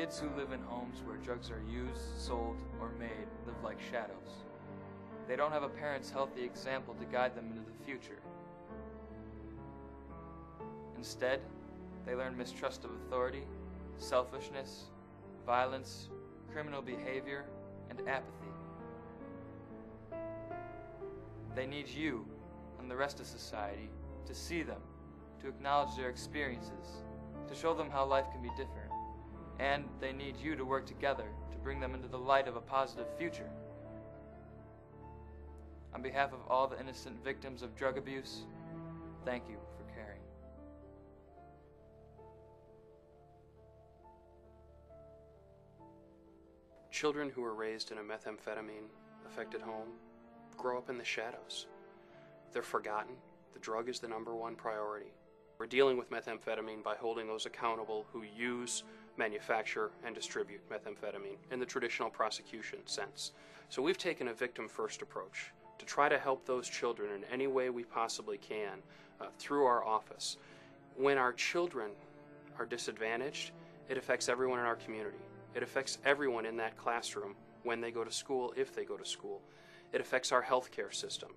Kids who live in homes where drugs are used, sold, or made live like shadows. They don't have a parent's healthy example to guide them into the future. Instead, they learn mistrust of authority, selfishness, violence, criminal behavior, and apathy. They need you and the rest of society to see them, to acknowledge their experiences, to show them how life can be different. And they need you to work together to bring them into the light of a positive future. On behalf of all the innocent victims of drug abuse, thank you for caring. Children who are raised in a methamphetamine-affected home grow up in the shadows. They're forgotten. The drug is the #1 priority. We're dealing with methamphetamine by holding those accountable who use, manufacture, and distribute methamphetamine in the traditional prosecution sense. So we've taken a victim-first approach to try to help those children in any way we possibly can through our office. When our children are disadvantaged, it affects everyone in our community. It affects everyone in that classroom when they go to school, if they go to school. It affects our healthcare system.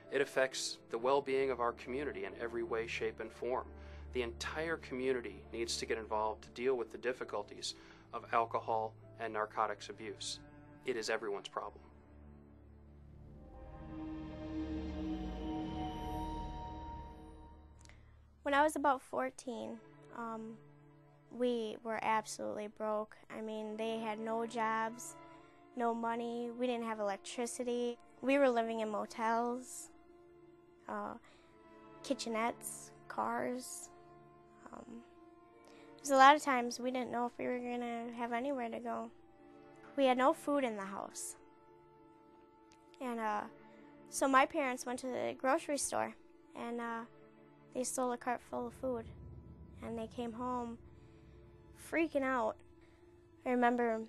It affects the well-being of our community in every way, shape, and form. The entire community needs to get involved to deal with the difficulties of alcohol and narcotics abuse. It is everyone's problem. When I was about 14, we were absolutely broke. I mean, they had no jobs, no money. We didn't have electricity. We were living in motels, kitchenettes, cars. There's a lot of times we didn't know if we were going to have anywhere to go. We had no food in the house. And so my parents went to the grocery store and they stole a cart full of food. And they came home freaking out. I remember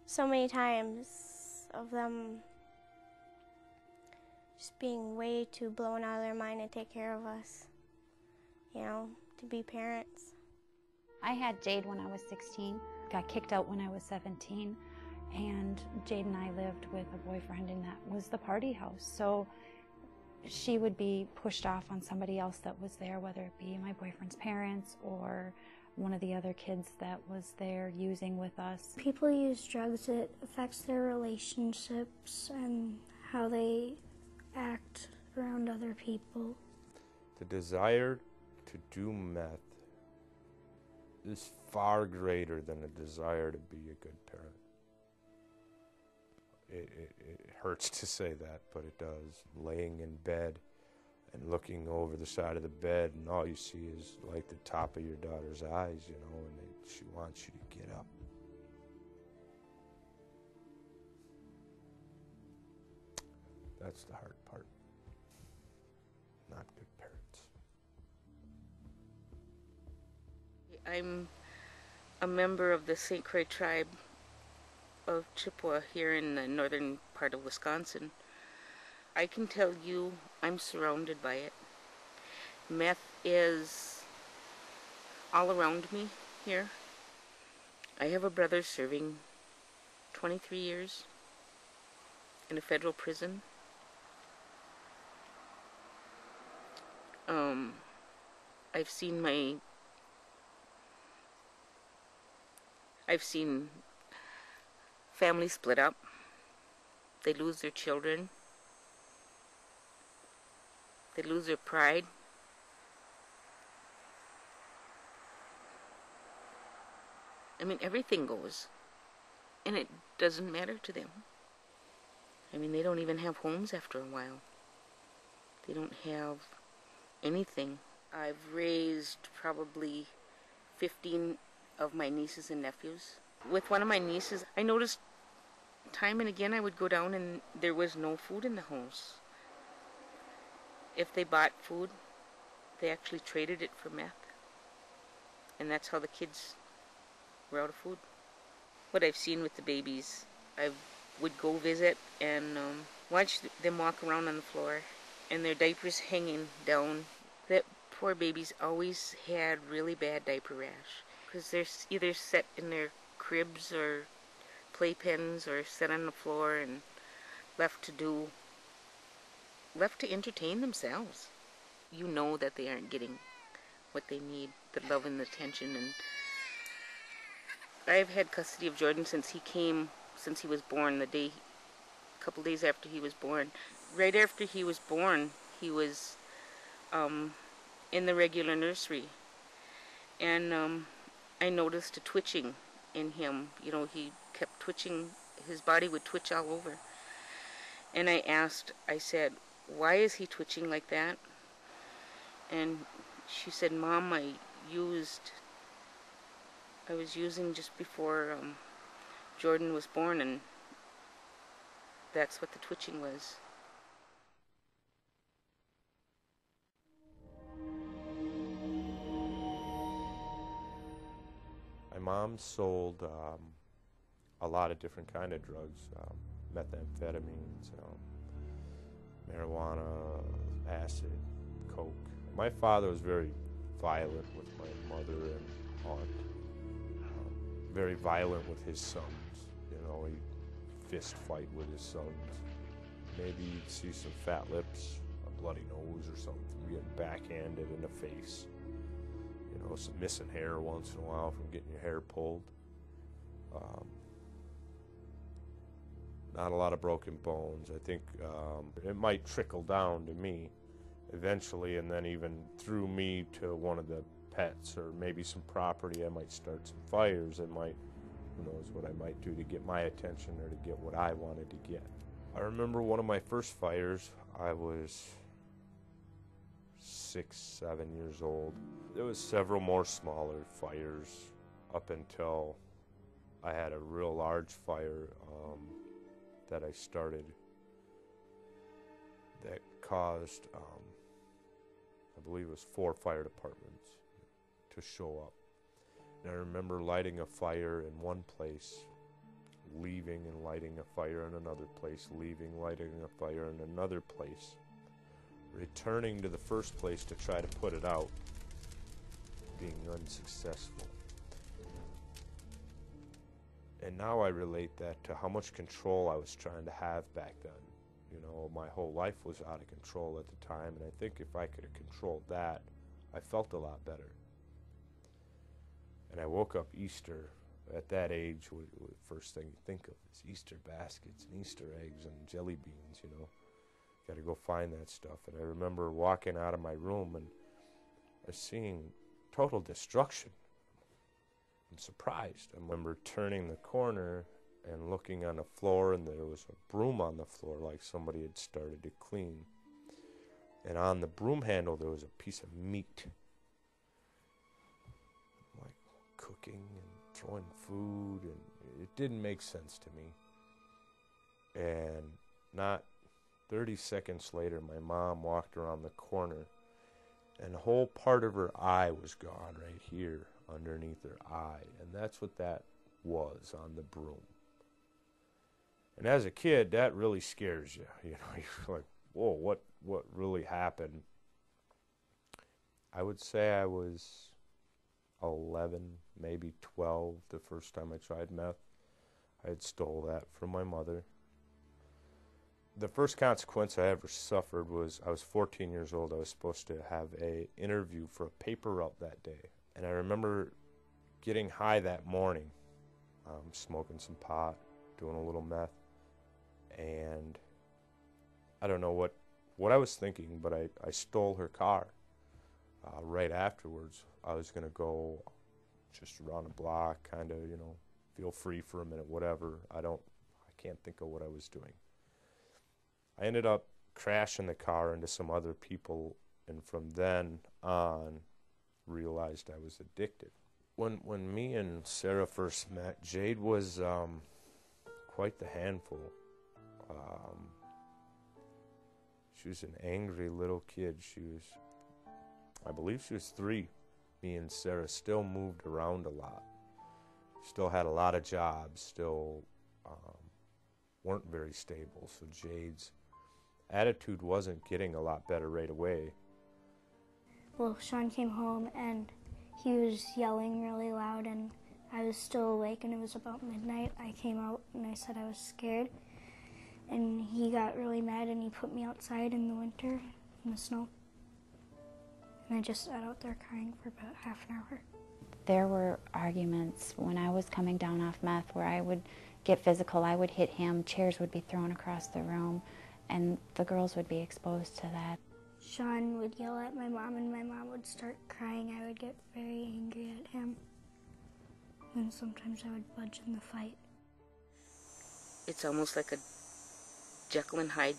so many times of them just being way too blown out of their mind to take care of us, you know, to be parents. I had Jade when I was 16, got kicked out when I was 17, and Jade and I lived with a boyfriend, and that was the party house. So she would be pushed off on somebody else that was there, whether it be my boyfriend's parents or one of the other kids that was there using with us. People use drugs, it affects their relationships and how they act around other people. The desire to do meth is far greater than a desire to be a good parent. It hurts to say that, but it does. Laying in bed and looking over the side of the bed, and all you see is like the top of your daughter's eyes, you know, and she wants you to get up. That's the hard part. Not good parents. I'm a member of the St. Croix tribe of Chippewa here in the northern part of Wisconsin. I can tell you I'm surrounded by it. Meth is all around me here. I have a brother serving 23 years in a federal prison. I've seen families split up. They lose their children. They lose their pride. I mean, everything goes. And it doesn't matter to them. I mean, they don't even have homes after a while. They don't have anything. I've raised probably 15 of my nieces and nephews. With one of my nieces, I noticed time and again I would go down and there was no food in the house. If they bought food, they actually traded it for meth. And that's how the kids were out of food. What I've seen with the babies, I would go visit and watch them walk around on the floor and their diapers hanging down. That poor babies always had really bad diaper rash because they're either set in their cribs or playpens or sit on the floor and left to entertain themselves. You know that they aren't getting what they need, the love and the attention. And I've had custody of Jordan since he was born, a couple days after he was born. Right after he was born, he was in the regular nursery. And I noticed a twitching in him. You know, he kept twitching, his body would twitch all over. And I said, why is he twitching like that? And she said, Mom, I was using just before Jordan was born, and that's what the twitching was. My mom sold a lot of different kind of drugs, methamphetamines, marijuana, acid, coke. My father was very violent with my mother and aunt, very violent with his sons. You know, he'd fist fight with his sons. Maybe you'd see some fat lips, a bloody nose or something, getting backhanded in the face. You know, some missing hair once in a while from getting your hair pulled. Not a lot of broken bones. I think it might trickle down to me eventually, and then even through me to one of the pets, or maybe some property. I might start some fires. Who knows what I might do to get my attention or to get what I wanted to get. I remember one of my first fires, I was 6, 7 years old. There was several more smaller fires up until I had a real large fire that I started that caused, I believe it was 4 fire departments to show up. And I remember lighting a fire in one place, leaving and lighting a fire in another place, leaving, lighting a fire in another place, returning to the first place to try to put it out, being unsuccessful. And now I relate that to how much control I was trying to have back then. You know, my whole life was out of control at the time, and I think if I could have controlled that, I felt a lot better. And I woke up Easter. At that age, the first thing you think of is Easter baskets and Easter eggs and jelly beans, you know. Got to go find that stuff. And I remember walking out of my room and I was seeing total destruction. I'm surprised. I remember turning the corner and looking on the floor, and there was a broom on the floor like somebody had started to clean. And on the broom handle there was a piece of meat. Like cooking and throwing food, and it didn't make sense to me. And not 30 seconds later, my mom walked around the corner, and the whole part of her eye was gone right here underneath her eye. And that's what that was on the broom. And as a kid, that really scares you. You know, you're like, whoa, what really happened? I would say I was 11, maybe 12 the first time I tried meth. I had stole that from my mother. The first consequence I ever suffered was I was 14 years old. I was supposed to have an interview for a paper route that day. And I remember getting high that morning, smoking some pot, doing a little meth. And I don't know what I was thinking, but I stole her car. Right afterwards, I was going to go just around the block, kind of, you know, feel free for a minute, whatever. I can't think of what I was doing. I ended up crashing the car into some other people, and from then on, realized I was addicted. When me and Sarah first met, Jade was quite the handful. She was an angry little kid. I believe she was 3. Me and Sarah still moved around a lot. Still had a lot of jobs, still weren't very stable. So Jade's attitude wasn't getting a lot better right away. Well, Sean came home and he was yelling really loud, and I was still awake and it was about midnight. I came out and I said I was scared. And he got really mad and he put me outside in the winter in the snow. And I just sat out there crying for about half an hour. There were arguments when I was coming down off meth where I would get physical. I would hit him, chairs would be thrown across the room, and the girls would be exposed to that. Sean would yell at my mom and my mom would start crying. I would get very angry at him. And sometimes I would budge in the fight. It's almost like a Jekyll and Hyde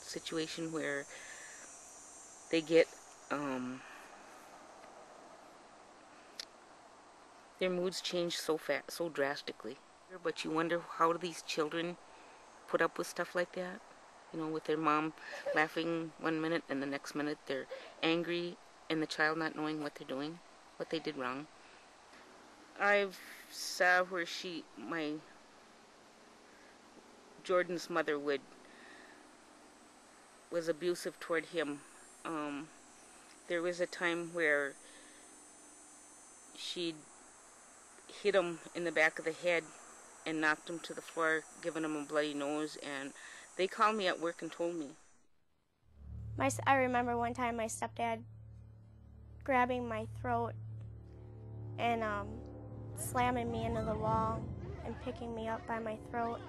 situation where they get their moods change so drastically. But you wonder, how do these children put up with stuff like that? You know, with their mom laughing one minute and the next minute they're angry, and the child not knowing what they're doing, what they did wrong. I've saw where Jordan's mother was abusive toward him. There was a time where she'd hit him in the back of the head and knocked him to the floor, giving him a bloody nose, and they called me at work and told me. I remember one time my stepdad grabbing my throat and slamming me into the wall and picking me up by my throat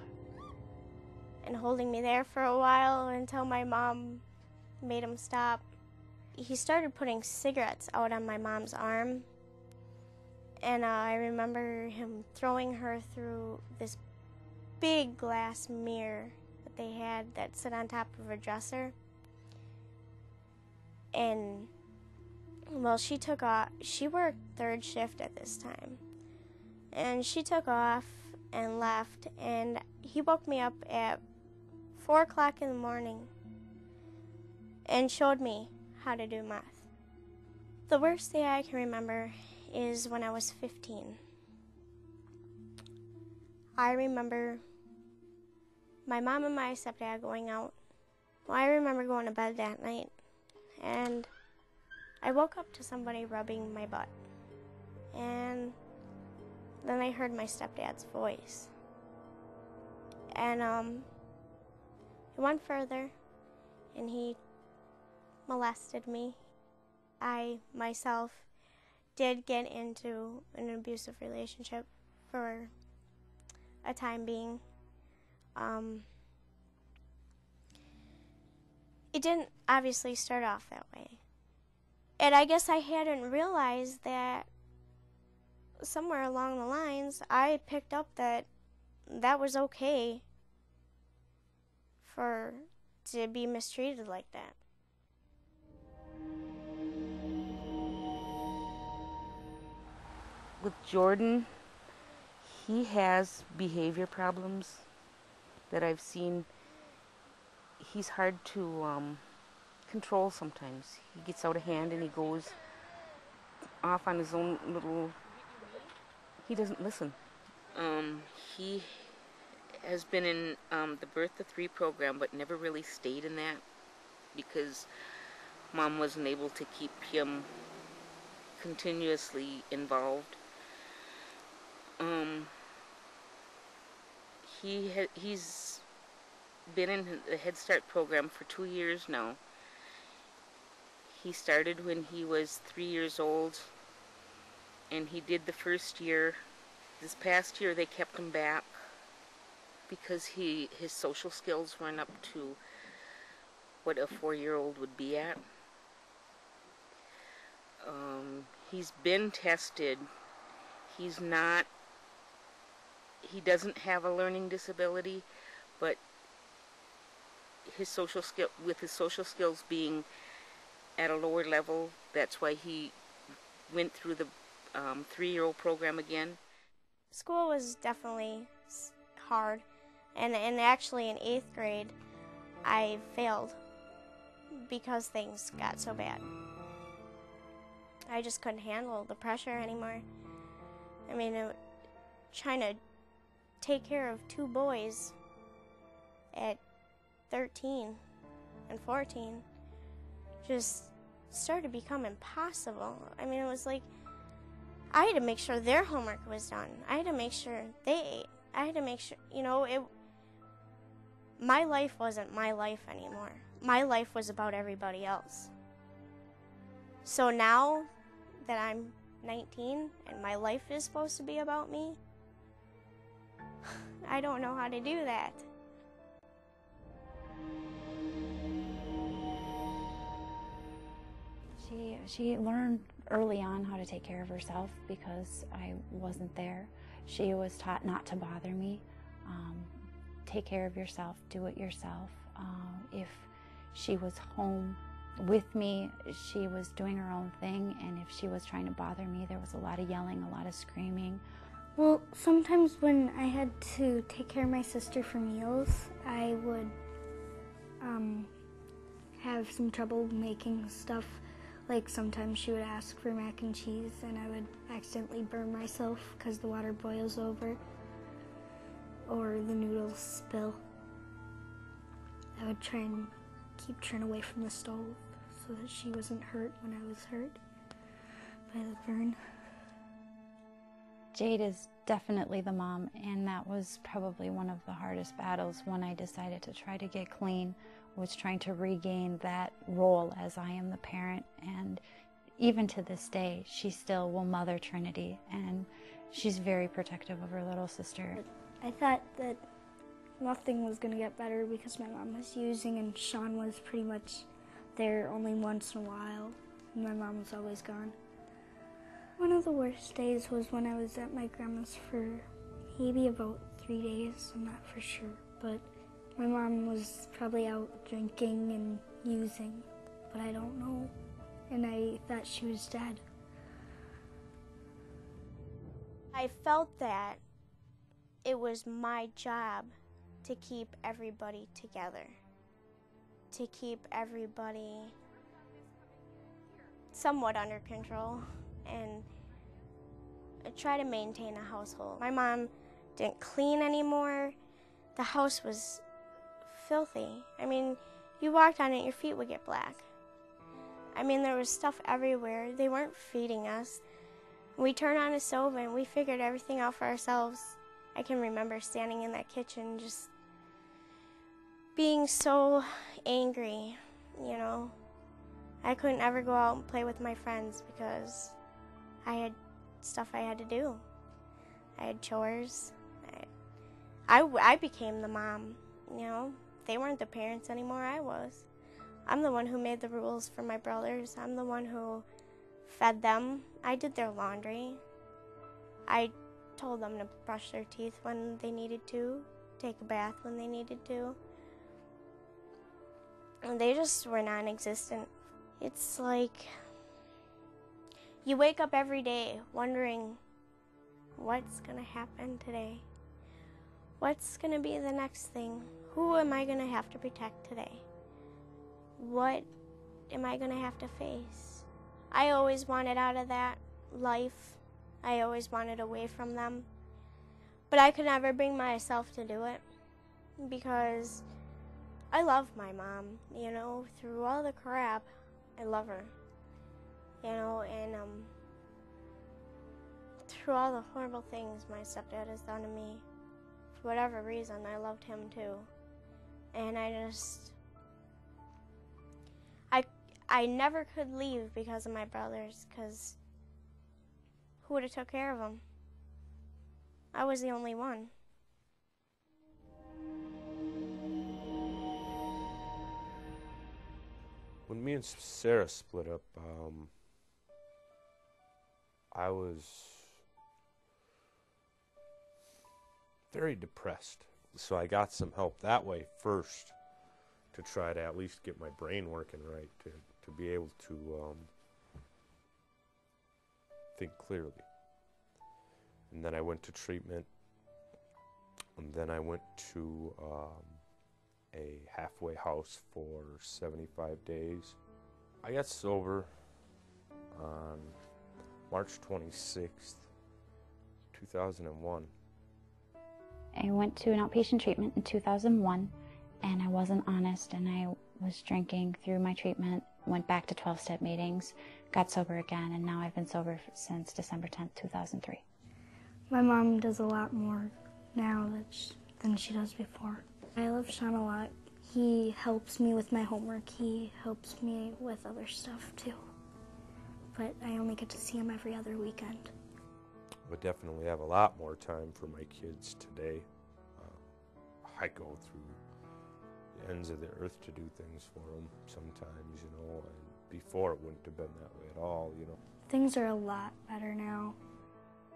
and holding me there for a while until my mom made him stop. He started putting cigarettes out on my mom's arm, and I remember him throwing her through this big glass mirror that they had that sit on top of a dresser. And well, she took off. She worked third shift at this time, and she took off and left, and he woke me up at 4 o'clock in the morning and showed me how to do meth. The worst day I can remember is when I was 15. I remember my mom and my stepdad going out. Well, I remember going to bed that night, and I woke up to somebody rubbing my butt. And then I heard my stepdad's voice. And it went further, and he molested me. I myself did get into an abusive relationship for a time being. It didn't obviously start off that way. And I guess I hadn't realized that somewhere along the lines I picked up that was okay to be mistreated like that. With Jordan, he has behavior problems that I've seen. He's hard to control sometimes. He gets out of hand and he goes off on his own little... He doesn't listen. He has been in the Birth to 3 program, but never really stayed in that because Mom wasn't able to keep him continuously involved. He's been in the Head Start program for 2 years now. He started when he was 3 years old, and he did the first year. This past year they kept him back because his social skills weren't up to what a 4-year-old would be at. He's been tested. He doesn't have a learning disability, but his social skills being at a lower level, that's why he went through the 3-year-old program again. School was definitely hard, and actually in 8th grade I failed because things got so bad. I just couldn't handle the pressure anymore. I mean, trying to take care of 2 boys at 13 and 14 just started to become impossible. I mean, it was like I had to make sure their homework was done. I had to make sure they ate. I had to make sure, my life wasn't my life anymore. My life was about everybody else. So now that I'm 19 and my life is supposed to be about me, I don't know how to do that. She learned early on how to take care of herself because I wasn't there. She was taught not to bother me. Take care of yourself, do it yourself. If she was home with me, she was doing her own thing, and if she was trying to bother me, there was a lot of yelling, a lot of screaming. Well, sometimes when I had to take care of my sister for meals, I would have some trouble making stuff. Like sometimes she would ask for mac and cheese and I would accidentally burn myself because the water boils over or the noodles spill. I would try and keep turn away from the stove so that she wasn't hurt when I was hurt by the burn. Jade is definitely the mom, and that was probably one of the hardest battles when I decided to try to get clean, was trying to regain that role as I am the parent. And even to this day, she still will mother Trinity, and she's very protective of her little sister. I thought that nothing was going to get better because my mom was using and Sean was pretty much there only once in a while, and my mom was always gone. One of the worst days was when I was at my grandma's for maybe about 3 days, I'm not for sure, but my mom was probably out drinking and using, but I don't know, and I thought she was dead. I felt that it was my job to keep everybody together, to keep everybody somewhat under control, and try to maintain a household. My mom didn't clean anymore. The house was filthy. I mean, you walked on it, your feet would get black. I mean, there was stuff everywhere. They weren't feeding us. We turned on a stove and we figured everything out for ourselves. I can remember standing in that kitchen just being so angry, you know. I couldn't ever go out and play with my friends because I had stuff I had to do. I had chores. I became the mom, you know. They weren't the parents anymore, I was. I'm the one who made the rules for my brothers. I'm the one who fed them. I did their laundry. I told them to brush their teeth when they needed to, take a bath when they needed to. And they just were non-existent. It's like you wake up every day wondering what's going to happen today. What's going to be the next thing? Who am I going to have to protect today? What am I going to have to face? I always wanted out of that life. I always wanted away from them. But I could never bring myself to do it because I love my mom, you know, through all the crap. I love her, you know, and through all the horrible things my stepdad has done to me, for whatever reason, I loved him too. And I never could leave because of my brothers, because who would have took care of them? I was the only one. When me and Sarah split up, I was very depressed. So I got some help that way first to try to at least get my brain working right, to be able to think clearly. And then I went to treatment, and then I went to a halfway house for 75 days. I got sober on March 26th, 2001. I went to an outpatient treatment in 2001, and I wasn't honest, and I was drinking through my treatment, went back to 12-step meetings, got sober again, and now I've been sober since December 10th, 2003. My mom does a lot more now than she does before. I love Sean a lot. He helps me with my homework. He helps me with other stuff too. But I only get to see him every other weekend. I definitely have a lot more time for my kids today. I go through the ends of the earth to do things for them sometimes, you know, and before it wouldn't have been that way at all, you know. Things are a lot better now.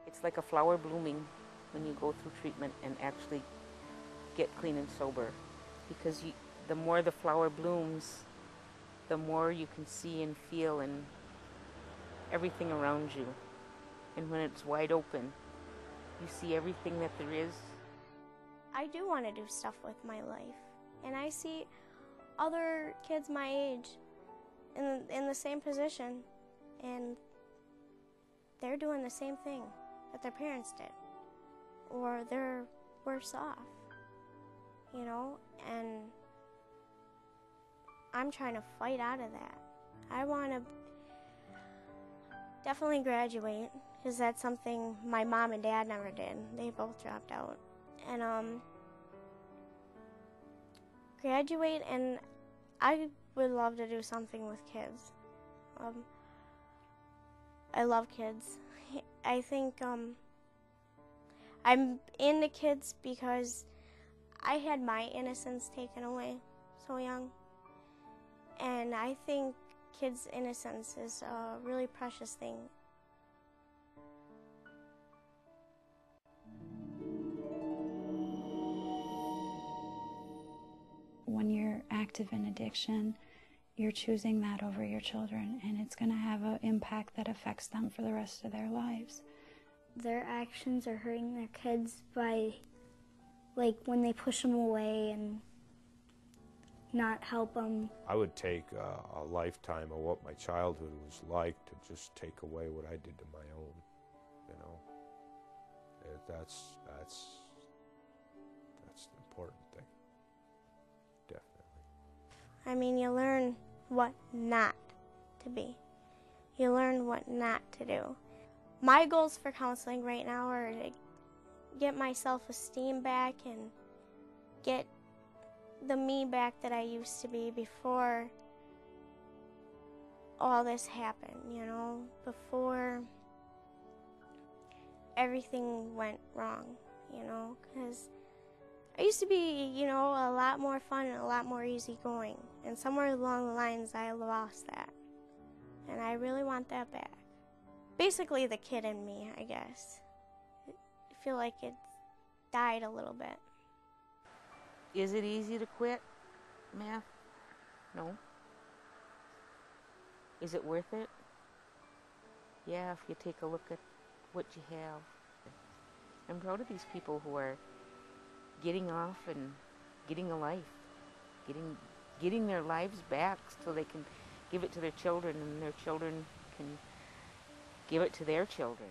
It's like a flower blooming when you go through treatment and actually get clean and sober. Because the more the flower blooms, the more you can see and feel and everything around you. And when it's wide open, you see everything that there is. I do want to do stuff with my life. And I see other kids my age in the same position, and they're doing the same thing that their parents did. Or they're worse off, you know? And I'm trying to fight out of that. I want to definitely graduate, because that's something my mom and dad never did. They both dropped out. And graduate, and I would love to do something with kids. I love kids. I think I'm into kids because I had my innocence taken away so young. And I think kids' innocence is a really precious thing. When you're active in addiction, you're choosing that over your children, and it's going to have an impact that affects them for the rest of their lives. Their actions are hurting their kids by, like, when they push them away and not help them. I would take a lifetime of what my childhood was like to just take away what I did to my own, you know. That's the important thing, definitely. I mean, you learn what not to be. You learn what not to do. My goals for counseling right now are to get my self-esteem back and get the me back that I used to be before all this happened, you know, before everything went wrong, you know, because I used to be, you know, a lot more fun and a lot more easygoing, and somewhere along the lines I lost that, and I really want that back. Basically the kid in me, I guess. I feel like it's died a little bit. Is it easy to quit meth? No. Is it worth it? Yeah, if you take a look at what you have. I'm proud of these people who are getting off and getting a life, getting their lives back so they can give it to their children, and their children can give it to their children.